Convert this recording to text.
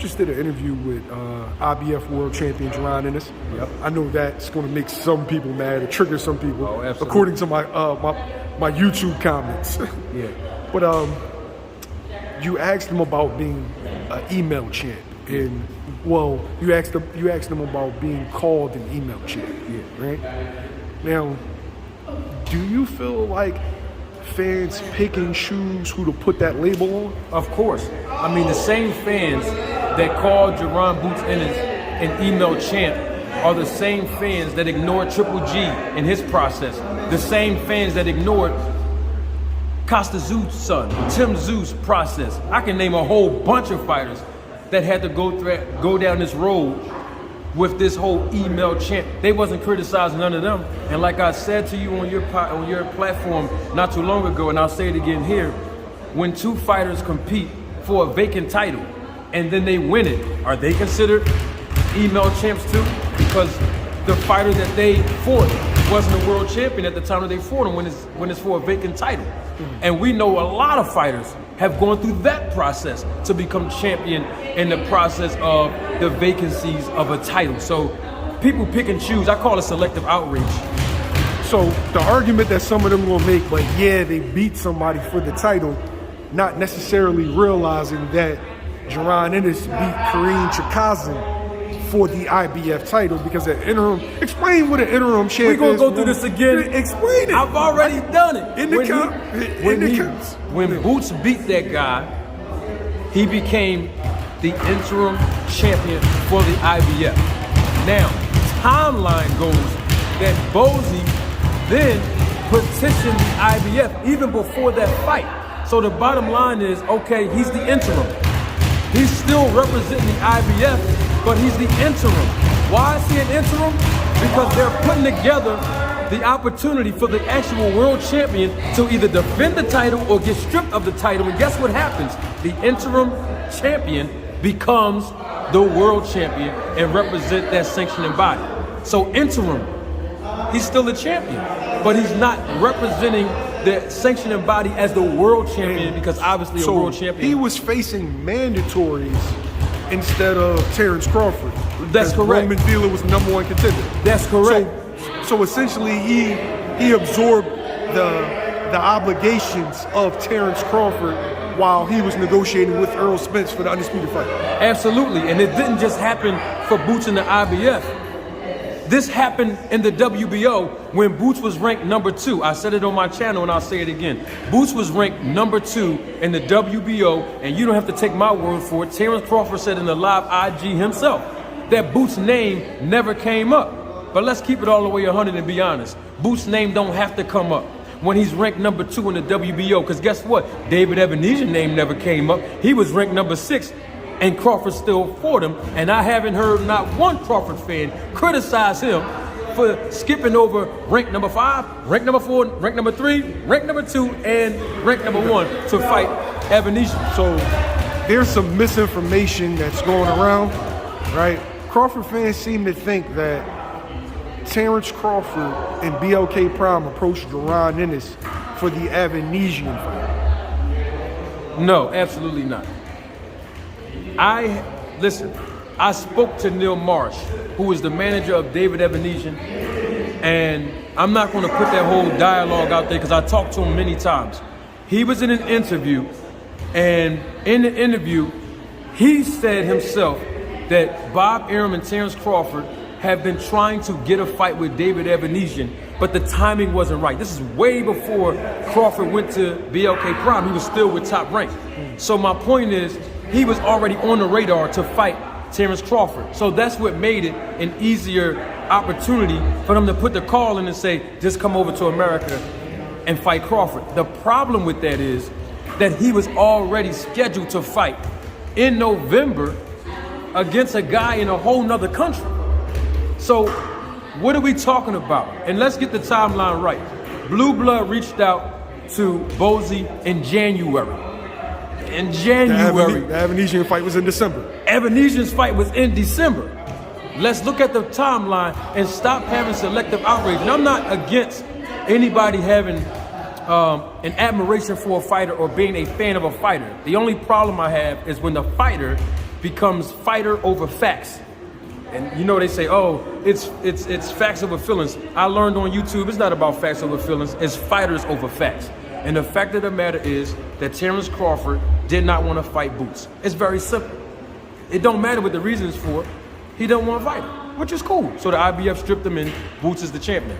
just did an interview with IBF World Champion Jaron Ennis. Yep. I know that's going to make some people mad, or trigger some people, absolutely. according to my my YouTube comments. Yeah. But you asked him about being an email champ, and well, you asked him about being called an email champ. Yeah. Right. Now, do you feel like fans pick and choose who to put that label on? Of course. I mean, the same fans that called Jaron Boots Ennis an email champ are the same fans that ignored Triple G in his process. The same fans that ignored Costa Zeus' son, Tim Zeus' process. I can name a whole bunch of fighters that had to go down this road with this whole email champ. They wasn't criticizing none of them. And like I said to you on your platform not too long ago, and I'll say it again here, when two fighters compete for a vacant title and then they win it, are they considered email champs too? Because the fighter that they fought wasn't a world champion at the time that they fought him when it's for a vacant title. And we know a lot of fighters have gone through that process to become champion in the process of the vacancies of a title. So people pick and choose. I call it selective outrage. So the argument that some of them will make, but yeah, they beat somebody for the title, not necessarily realizing that Jaron Ennis beat Kareem Chikazin for the IBF title, because the interim, explain what an interim champ is. We're going to go through this again. Explain it. I've already done it. When Boots beat that guy, he became the interim champion for the IBF. Now, timeline goes that Bozy then petitioned the IBF even before that fight. So the bottom line is, okay, he's the interim. He's still representing the IBF, but he's the interim. Why is he an interim? Because they're putting together the opportunity for the actual world champion to either defend the title or get stripped of the title. And guess what happens? The interim champion becomes the world champion and represent that sanctioning body. So interim, he's still the champion, but he's not representing the sanctioning body as the world champion, because obviously a world champion. He was facing mandatories instead of Terence Crawford. That's correct. Roman Dealer was the #1 contender. That's correct. So essentially, he absorbed the obligations of Terence Crawford while he was negotiating with Earl Spence for the undisputed fight. Absolutely, and it didn't just happen for Boots in the IBF. This happened in the WBO when Boots was ranked #2. I said it on my channel and I'll say it again. Boots was ranked #2 in the WBO, and you don't have to take my word for it. Terence Crawford said in the live IG himself that Boots' name never came up. But let's keep it all the way 100 and be honest. Boots' name don't have to come up when he's ranked #2 in the WBO, because guess what? David Ebenezer's name never came up. He was ranked #6. And Crawford still fought him, and I haven't heard not one Crawford fan criticize him for skipping over rank #5, rank #4, rank #3, rank #2, and rank #1 to fight Ebenezer. So there's some misinformation that's going around, right? Crawford fans seem to think that Terence Crawford and BLK Prime approached Jaron Ennis for the Ebenezerian fight. No, absolutely not. I spoke to Neil Marsh, who is the manager of David Ebenezer, and I'm not going to put that whole dialogue out there because I talked to him many times. He was in an interview, and in the interview, he said himself that Bob Arum and Terence Crawford have been trying to get a fight with David Ebenezer, but the timing wasn't right. This is way before Crawford went to BLK Prime. He was still with Top Rank. So my point is, he was already on the radar to fight Terence Crawford. So that's what made it an easier opportunity for them to put the call in and say, just come over to America and fight Crawford. The problem with that is that he was already scheduled to fight in November against a guy in a whole nother country. So what are we talking about? And let's get the timeline right. Blue Blood reached out to Bozy in January. In January. The Ebenezerian fight was in December. Ebenezer's fight was in December. Let's look at the timeline and stop having selective outrage. And I'm not against anybody having an admiration for a fighter or being a fan of a fighter. The only problem I have is when the fighter becomes fighter over facts. And you know they say, oh, it's facts over feelings. I learned on YouTube it's not about facts over feelings, it's fighters over facts. And the fact of the matter is that Terence Crawford did not want to fight Boots. It's very simple. It don't matter what the reason is for. He don't want to fight him, which is cool. So the IBF stripped him and Boots is the champion.